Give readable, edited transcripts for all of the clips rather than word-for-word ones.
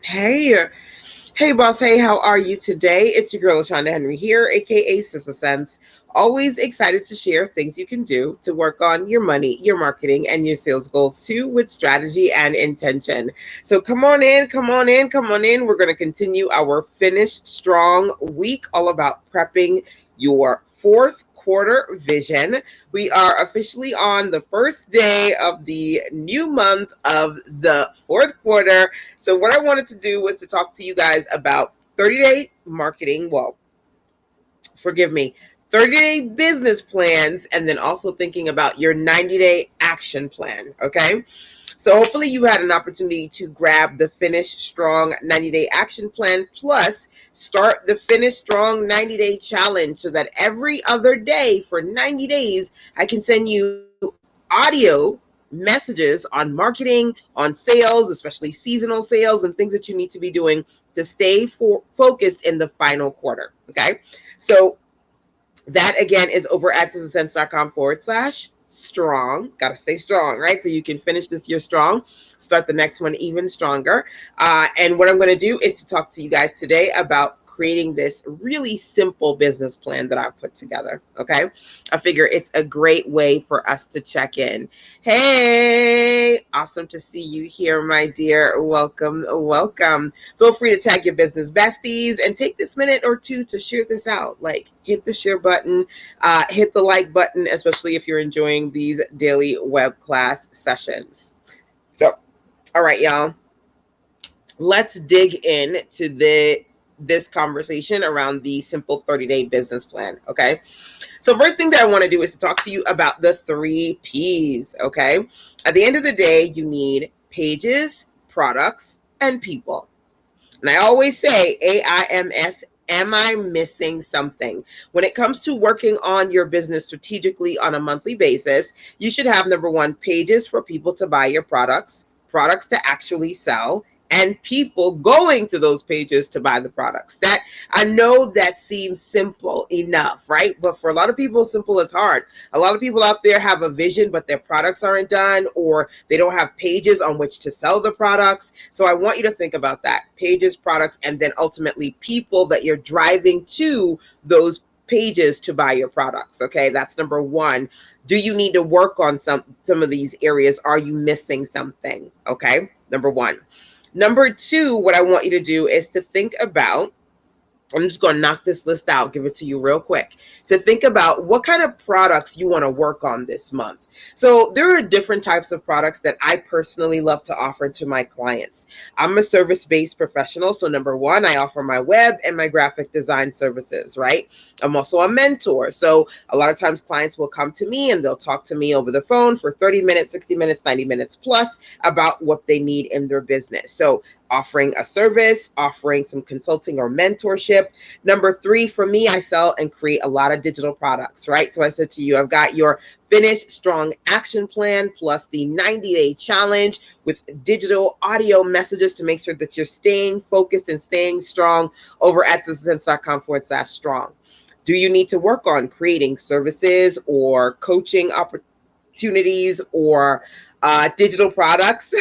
Hey, hey, boss. Hey, how are you today? It's your girl, LaShonda Henry here, aka Sister Sense. Always excited to share things you can do to work on your money, your marketing, and your sales goals too with strategy and intention. So come on in, come on in, come on in. We're going to continue our Finish Strong week all about prepping your fourth quarter vision. We are officially on the first day of the new month of the fourth quarter. So, what I wanted to do was to talk to you guys about 30-day marketing. Well, forgive me, 30-day business plans, and then also thinking about your 90-day action plan. Okay. So hopefully you had an opportunity to grab the Finish Strong 90-day action plan, plus start the Finish Strong 90-day challenge so that every other day for 90 days, I can send you audio messages on marketing, on sales, especially seasonal sales and things that you need to be doing to stay focused in the final quarter. Okay. So that again is over at sistersense.com/strong. Got to stay strong, right? So you can finish this year strong, start the next one even stronger. And what I'm going to do is to talk to you guys today about creating this really simple business plan that I've put together. Okay. I figure it's a great way for us to check in. Hey, awesome to see you here, my dear. Welcome, welcome. Feel free to tag your business besties and take this minute or two to share this out. Like, hit the share button, hit the like button, especially if you're enjoying these daily web class sessions. So, all right, y'all, let's dig in to this conversation around the simple 30-day business plan. Okay. So first thing that I want to do is to talk to you about the 3 Ps. Okay. At the end of the day, you need pages, products, and people. And I always say AIMS, am I missing something? When it comes to working on your business strategically on a monthly basis, you should have number one, pages for people to buy your products, products to actually sell, and people going to those pages to buy the products. That I know that seems simple enough, right? But for a lot of people, simple is hard. A lot of people out there have a vision, but their products aren't done, or they don't have pages on which to sell the products. So I want you to think about that: pages, products, and then ultimately people that you're driving to those pages to buy your products. Okay, that's number one. Do you need to work on some of these areas? Are you missing something? Okay, number one. Number two, what I want you to do is to think about, I'm just going to knock this list out, give it to you real quick, to think about what kind of products you want to work on this month. So there are different types of products that I personally love to offer to my clients. I'm a service-based professional. So number one, I offer my web and my graphic design services, right? I'm also a mentor. So a lot of times clients will come to me and they'll talk to me over the phone for 30 minutes, 60 minutes, 90 minutes plus about what they need in their business. So offering a service, offering some consulting or mentorship. Number three, for me, I sell and create a lot of digital products, right? So I said to you, I've got your Finish Strong action plan plus the 90-day challenge with digital audio messages to make sure that you're staying focused and staying strong over at sistersense.com/strong. Do you need to work on creating services or coaching opportunities or digital products?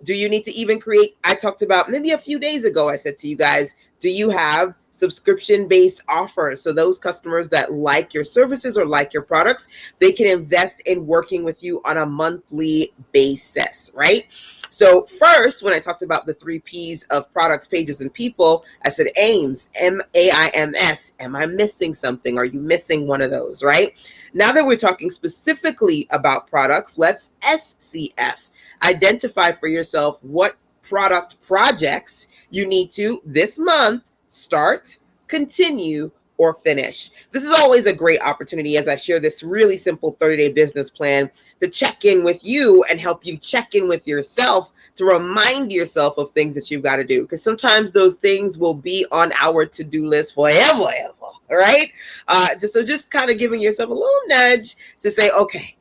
Do you need to even create? I talked about maybe a few days ago, I said to you guys, do you have subscription based offers? So those customers that like your services or like your products, they can invest in working with you on a monthly basis, right? So first, when I talked about the 3 Ps of products, pages, and people, I said AIMS, MAIMS. Am I missing something? Are you missing one of those, right? Now that we're talking specifically about products, let's SCF. Identify for yourself what product projects you need to this month start, continue, or finish. This is always a great opportunity as I share this really simple 30-day business plan to check in with you and help you check in with yourself, to remind yourself of things that you've got to do. Because sometimes those things will be on our to-do list forever, all right? So just kind of giving yourself a little nudge to say, okay,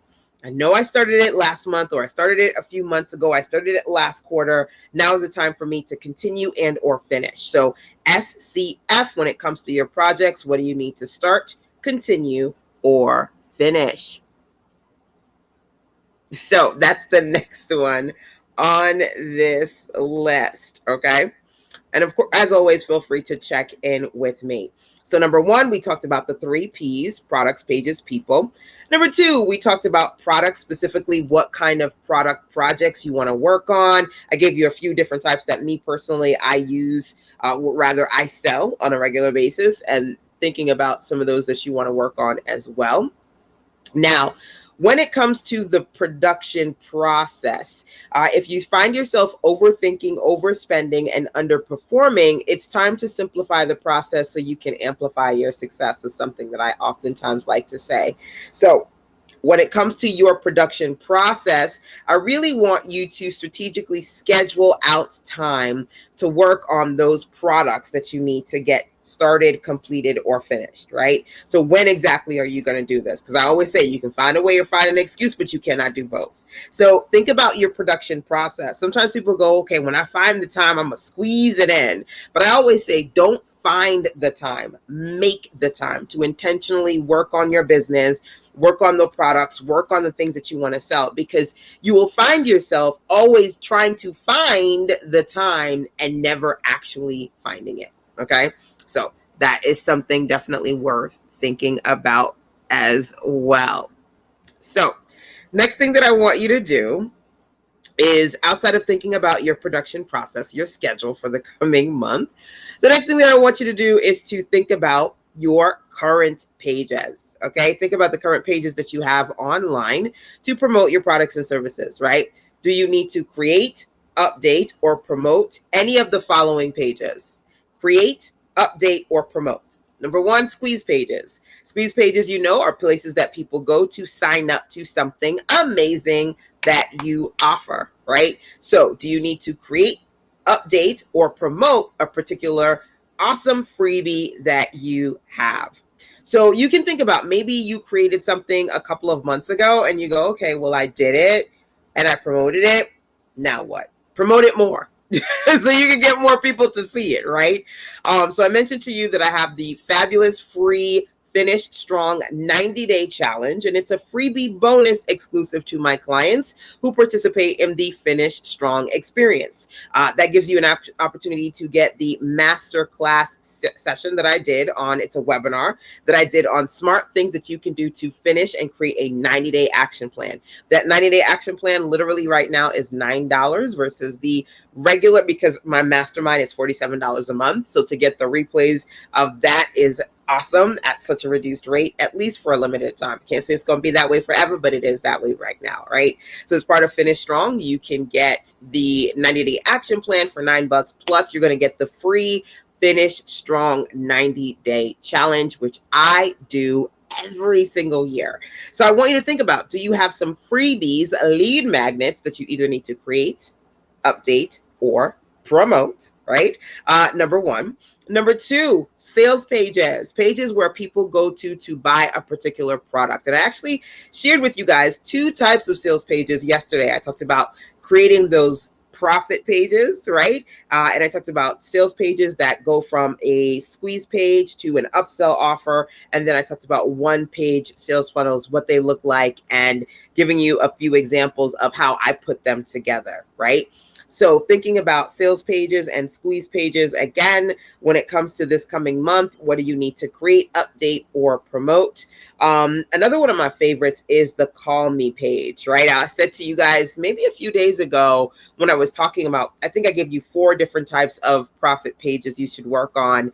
I know I started it last month, or I started it a few months ago. I started it last quarter. Now is the time for me to continue and or finish. So SCF, when it comes to your projects, what do you need to start, continue, or finish? So that's the next one on this list. Okay. And of course, as always, feel free to check in with me. So number one, we talked about the 3 Ps: products, pages, people. Number two, we talked about products, specifically what kind of product projects you want to work on. I gave you a few different types that me personally, I use, rather I sell on a regular basis, and thinking about some of those that you want to work on as well. Now, when it comes to the production process, if you find yourself overthinking, overspending, and underperforming, it's time to simplify the process so you can amplify your success, is something that I oftentimes like to say. So, when it comes to your production process, I really want you to strategically schedule out time to work on those products that you need to get started, completed, or finished, right? So when exactly are you going to do this? Because I always say you can find a way or find an excuse, but you cannot do both. So think about your production process. Sometimes people go, okay, when I find the time, I'm going to squeeze it in. But I always say, don't find the time, make the time to intentionally work on your business, work on the products, work on the things that you want to sell, because you will find yourself always trying to find the time and never actually finding it. Okay. So that is something definitely worth thinking about as well. So next thing that I want you to do is, outside of thinking about your production process, your schedule for the coming month, the next thing that I want you to do is to think about your current pages. Okay, think about the current pages that you have online to promote your products and services, right? Do you need to create, update, or promote any of the following pages? Create, update, or promote. Number one, squeeze pages. Squeeze pages, are places that people go to sign up to something amazing that you offer, right? So do you need to create, update, or promote a particular awesome freebie that you have? So you can think about, maybe you created something a couple of months ago and you go, okay, well, I did it and I promoted it. Now what? Promote it more. So you can get more people to see it, right? So I mentioned to you that I have the fabulous free Finish Strong 90-day challenge, and it's a freebie bonus exclusive to my clients who participate in the Finish Strong experience. That gives you an opportunity to get the masterclass session that I did on, it's a webinar that I did on smart things that you can do to finish and create a 90-day action plan. That 90-day action plan literally right now is $9 versus the regular, because my mastermind is $47 a month. So to get the replays of that is awesome at such a reduced rate, at least for a limited time. Can't say it's going to be that way forever, but it is that way right now, right? So as part of Finish Strong, you can get the 90-day action plan for $9, plus you're going to get the free Finish Strong 90-day challenge, which I do every single year. So I want you to think about, do you have some freebies, lead magnets that you either need to create, update, or promote, right? Number one. Number two, sales pages, pages where people go to buy a particular product. And I actually shared with you guys 2 types of sales pages yesterday. I talked about creating those profit pages, right? And I talked about sales pages that go from a squeeze page to an upsell offer. And then I talked about 1-page sales funnels, what they look like, and giving you a few examples of how I put them together, right? So thinking about sales pages and squeeze pages, again, when it comes to this coming month, what do you need to create, update, or promote? Another one of my favorites is the Call Me page, right? I said to you guys maybe a few days ago when I was talking about, I think I gave you 4 different types of profit pages you should work on.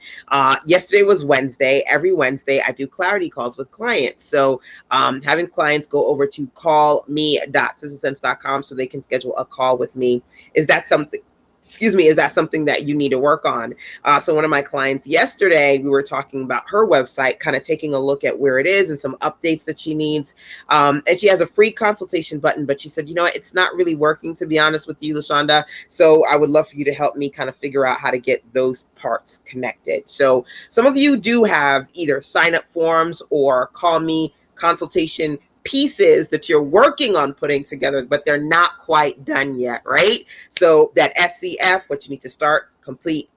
Yesterday was Wednesday. Every Wednesday, I do clarity calls with clients. So having clients go over to callme.sissysense.com so they can schedule a call with me. Is that something that you need to work on? So one of my clients yesterday, we were talking about her website, kind of taking a look at where it is and some updates that she needs. And she has a free consultation button, but she said, it's not really working, to be honest with you, LaShonda. So I would love for you to help me kind of figure out how to get those parts connected. So some of you do have either sign up forms or Call Me consultation pieces that you're working on putting together, but they're not quite done yet, right? So that SCF, what you need to start, complete,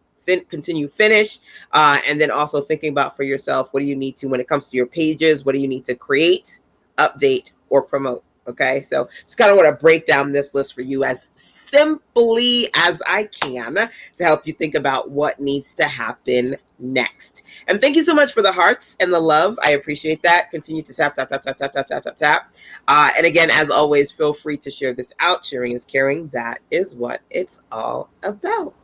continue, finish, and then also thinking about for yourself, what do you need to, when it comes to your pages, what do you need to create, update, or promote? Okay, so just kind of want to break down this list for you as simply as I can to help you think about what needs to happen next. And thank you so much for the hearts and the love. I appreciate that. Continue to tap, tap, tap, tap, tap, tap, tap, tap, tap. And again, as always, feel free to share this out. Sharing is caring. That is what it's all about.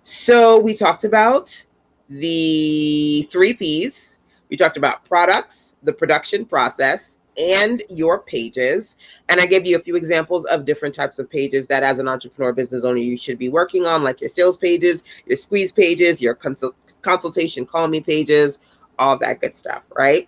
So we talked about the 3 Ps. We talked about products, the production process, and your pages. And I gave you a few examples of different types of pages that as an entrepreneur business owner, you should be working on, like your sales pages, your squeeze pages, your consultation call me pages, all that good stuff, right?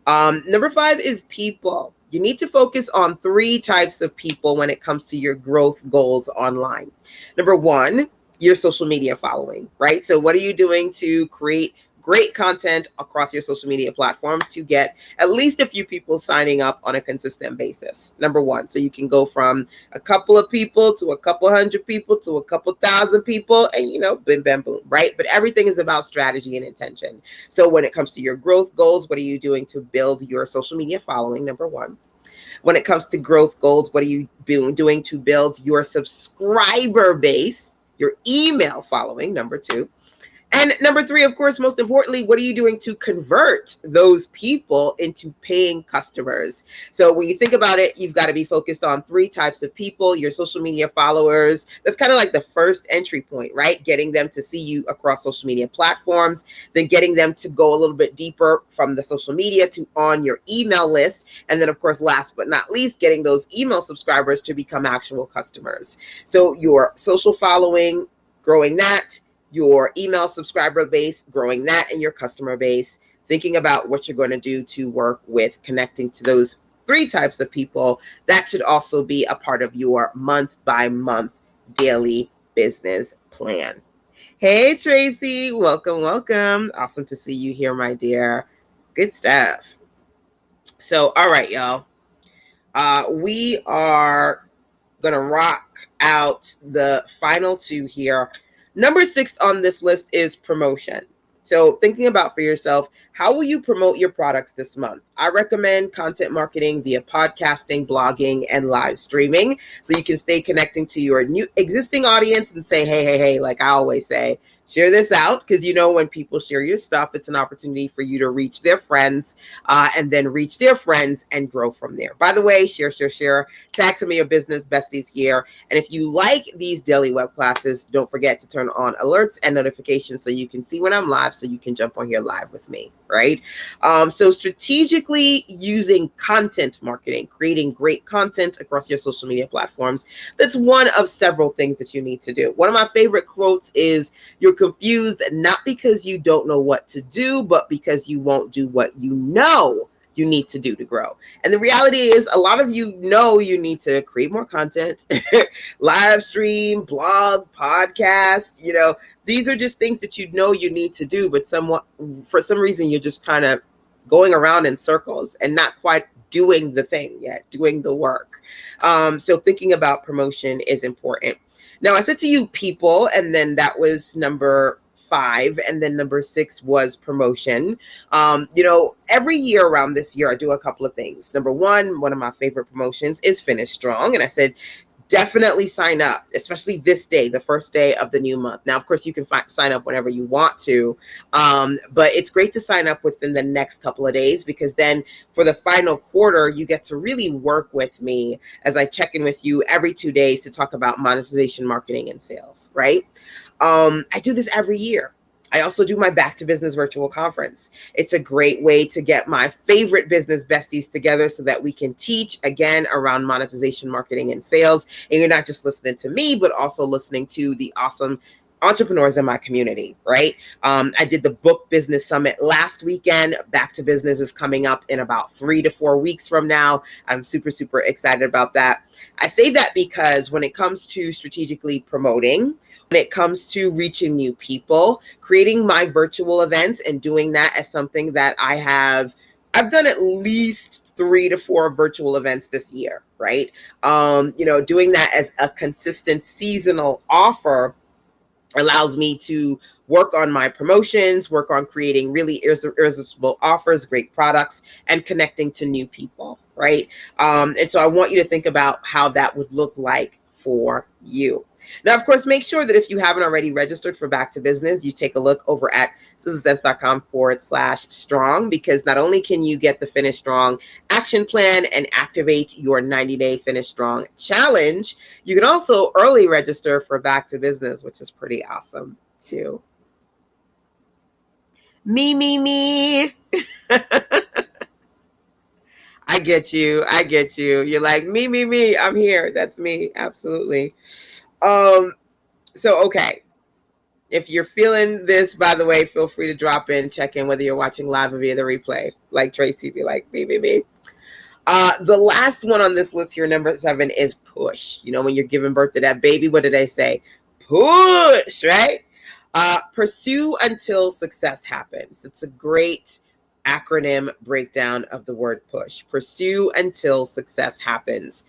Number 5 is people. You need to focus on 3 types of people when it comes to your growth goals online. Number 1, your social media following, right? So what are you doing to create great content across your social media platforms to get at least a few people signing up on a consistent basis? Number 1, so you can go from a couple of people to a couple hundred people to a couple thousand people, and bim bam boom, right? But everything is about strategy and intention. So when it comes to your growth goals, what are you doing to build your social media following? Number 1. When it comes to growth goals, what are you doing to build your subscriber base, your email following? Number 2. And number 3, of course, most importantly, what are you doing to convert those people into paying customers? So when you think about it, you've got to be focused on 3 types of people: your social media followers. That's kind of like the first entry point, right? Getting them to see you across social media platforms, then getting them to go a little bit deeper from the social media to on your email list. And then, of course, last but not least, getting those email subscribers to become actual customers. So your social following, growing that, your email subscriber base, growing that, and your customer base, thinking about what you're going to do to work with connecting to those 3 types of people. That should also be a part of your month by month daily business plan. Hey, Tracy, welcome, welcome. Awesome to see you here, my dear. Good stuff. So, all right, y'all. We are going to rock out the final 2 here. Number 6 on this list is promotion. So thinking about for yourself, how will you promote your products this month? I recommend content marketing via podcasting, blogging, and live streaming, so you can stay connecting to your new existing audience and say, hey, like I always say, share this out, because when people share your stuff, it's an opportunity for you to reach their friends, and then reach their friends and grow from there. By the way, share. Tag some of your business besties here. And if you like these daily web classes, don't forget to turn on alerts and notifications so you can see when I'm live, so you can jump on here live with me, right? So strategically using content marketing, creating great content across your social media platforms. That's one of several things that you need to do. One of my favorite quotes is, "You're confused not because you don't know what to do, but because you won't do what you know you need to do to grow." And the reality is, a lot of you need to create more content, live stream, blog, podcast. These are just things that you need to do, but for some reason, you're just kind of going around in circles and not quite doing the thing yet, doing the work. So thinking about promotion is important. Now, I said to you people, and then that was number 5, and then number 6 was promotion. Every year around this year, I do a couple of things. Number 1, one of my favorite promotions is Finish Strong. And I said, definitely sign up, especially this day, the first day of the new month. Now, of course, you can sign up whenever you want to, but it's great to sign up within the next couple of days, because then for the final quarter, you get to really work with me as I check in with you every 2 days to talk about monetization, marketing, and sales, right? I do this every year. I also do my Back to Business virtual conference. It's a great way to get my favorite business besties together so that we can teach again around monetization, marketing, and sales. And you're not just listening to me, but also listening to the awesome entrepreneurs in my community, right? I did the Book Business Summit last weekend. Back to Business is coming up in about 3 to 4 weeks from now. I'm super, super excited about that. I say that because when it comes to strategically promoting, when it comes to reaching new people, creating my virtual events and doing that as something that I've done at least 3 to 4 virtual events this year, right? Doing that as a consistent seasonal offer allows me to work on my promotions, work on creating really irresistible offers, great products, and connecting to new people, right? And so I want you to think about how that would look like for you. Now, of course, make sure that if you haven't already registered for Back to Business, you take a look over at sizzlesense.com/strong, because not only can you get the Finish Strong action plan and activate your 90-day Finish Strong challenge, you can also early register for Back to Business, which is pretty awesome too. Me. I get you. I get you. You're like, me. I'm here. That's me. Absolutely. So okay. If you're feeling this, by the way, feel free to drop in, check in whether you're watching live or via the replay. Like Tracy, be like, me. The last one on this list here, number 7, is push. You know, when you're giving birth to that baby, what do they say? Push, right? Pursue until success happens. It's a great acronym breakdown of the word push. Pursue until success happens.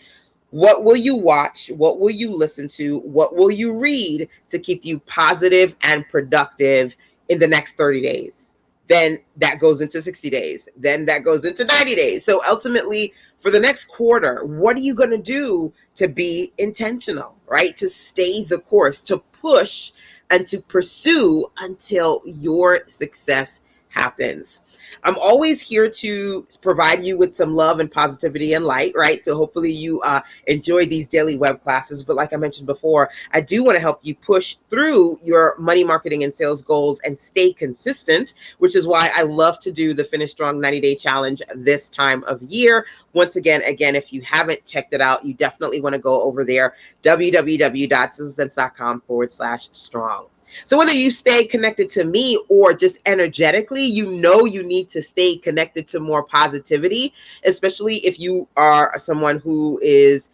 What will you watch? What will you listen to? What will you read to keep you positive and productive in the next 30 days? Then that goes into 60 days. Then that goes into 90 days. So ultimately, for the next quarter, what are you going to do to be intentional, right? To stay the course, to push and to pursue until your success happens. I'm always here to provide you with some love and positivity and light, right? So hopefully you enjoy these daily web classes. But like I mentioned before, I do want to help you push through your money marketing and sales goals and stay consistent, which is why I love to do the Finish Strong 90-day challenge this time of year. Once again, if you haven't checked it out, you definitely want to go over there, www.sizzlesense.com/strong. So whether you stay connected to me or just energetically, you know you need to stay connected to more positivity, especially if you are someone who is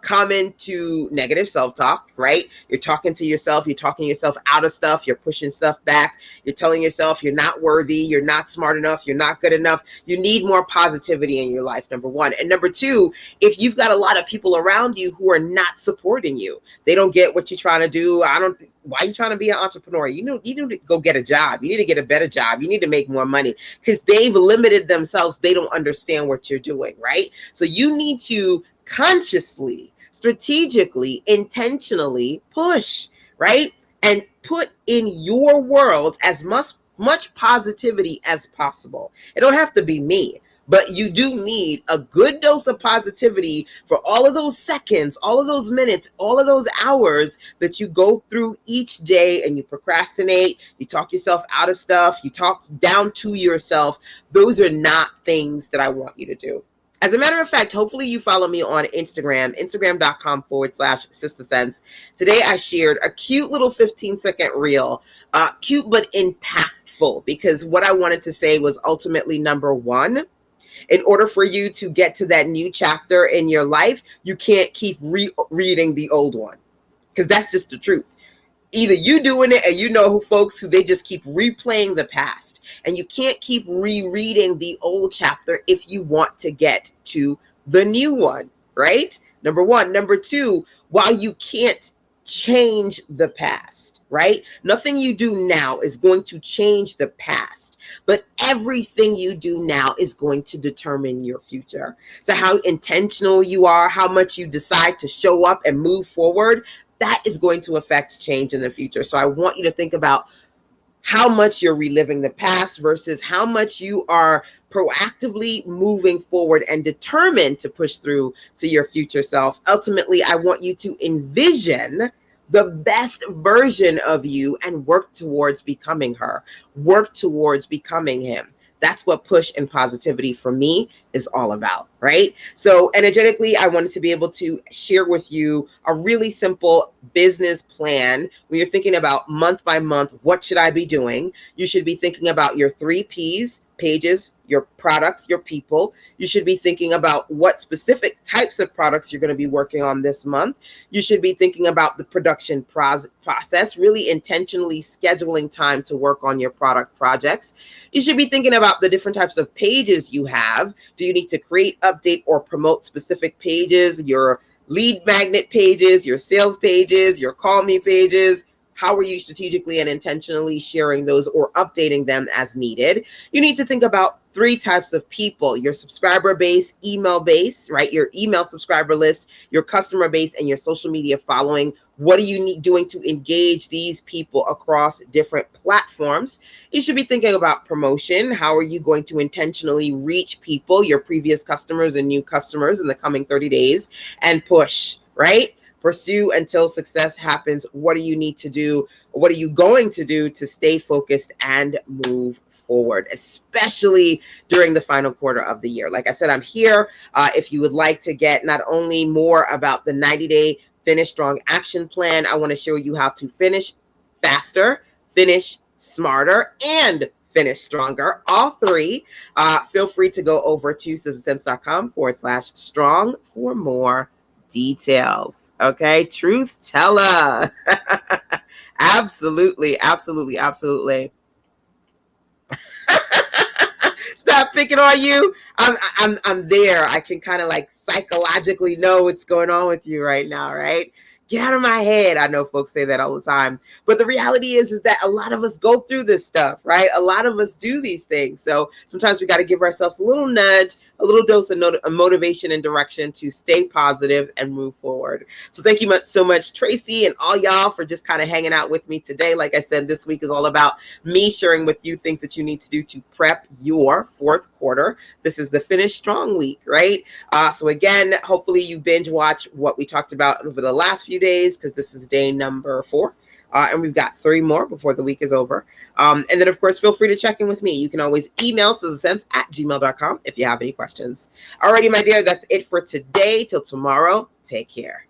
common to negative self-talk, right? You're talking to yourself, you're talking yourself out of stuff, you're pushing stuff back, you're telling yourself you're not worthy, you're not smart enough, you're not good enough. You need more positivity in your life, number one. And number two, if you've got a lot of people around you who are not supporting you, they don't get what you're trying to do. Why are you trying to be an entrepreneur? You need to go get a job. You need to get a better job. You need to make more money, because they've limited themselves. They don't understand what you're doing, right? So you need to consciously, strategically, intentionally push, right? And put in your world as much positivity as possible. It don't have to be me, but you do need a good dose of positivity for all of those seconds, all of those minutes, all of those hours that you go through each day and you procrastinate, you talk yourself out of stuff, you talk down to yourself. Those are not things that I want you to do. As a matter of fact, hopefully you follow me on Instagram, instagram.com/sistersense. Today I shared a cute little 15-second reel, cute but impactful, because what I wanted to say was ultimately, number one, in order for you to get to that new chapter in your life, you can't keep reading the old one, because that's just the truth. Either you doing it, and you know folks who they just keep replaying the past, and you can't keep rereading the old chapter if you want to get to the new one, right? Number one. Number two, while you can't change the past, right? Nothing you do now is going to change the past, but everything you do now is going to determine your future. So how intentional you are, how much you decide to show up and move forward, that is going to affect change in the future. So I want you to think about how much you're reliving the past versus how much you are proactively moving forward and determined to push through to your future self. Ultimately, I want you to envision the best version of you and work towards becoming her, work towards becoming him. That's what push and positivity for me is all about, right? So energetically, I wanted to be able to share with you a really simple business plan. When you're thinking about month by month, what should I be doing? You should be thinking about your 3 Ps: pages, your products, your people. You should be thinking about what specific types of products you're going to be working on this month. You should be thinking about the production process, really intentionally scheduling time to work on your product projects. You should be thinking about the different types of pages you have. Do you need to create, update, or promote specific pages? Your lead magnet pages, your sales pages, your call me pages. how are you strategically and intentionally sharing those or updating them as needed? You need to think about 3 types of people: your subscriber base, email base, right? Your email subscriber list, your customer base, and your social media following. What are you doing to engage these people across different platforms? You should be thinking about promotion. How are you going to intentionally reach people, your previous customers and new customers, in the coming 30 days and push, right? Pursue until success happens. What do you need to do? What are you going to do to stay focused and move forward, especially during the final quarter of the year? Like I said, I'm here. If you would like to get not only more about the 90-day Finish Strong action plan, I want to show you how to finish faster, finish smarter, and finish stronger. All 3. Feel free to go over to sizzlesense.com/strong for more details. Okay, truth teller. Absolutely, absolutely, absolutely. Stop picking on you. I'm there. I can kind of like psychologically know what's going on with you right now, right? Get out of my head. I know folks say that all the time, but the reality is that a lot of us go through this stuff, right? A lot of us do these things. So sometimes we got to give ourselves a little nudge, a little dose of motivation and direction to stay positive and move forward. So thank you so much, Tracy, and all y'all for just kind of hanging out with me today. Like I said, this week is all about me sharing with you things that you need to do to prep your 4th quarter. This is the Finish Strong week, right? So again, hopefully you binge watch what we talked about over the last few days, because this is day number 4. And we've got 3 more before the week is over. And then, of course, feel free to check in with me. You can always email sizzlesense@gmail.com if you have any questions. Alrighty, my dear, that's it for today. Till tomorrow, take care.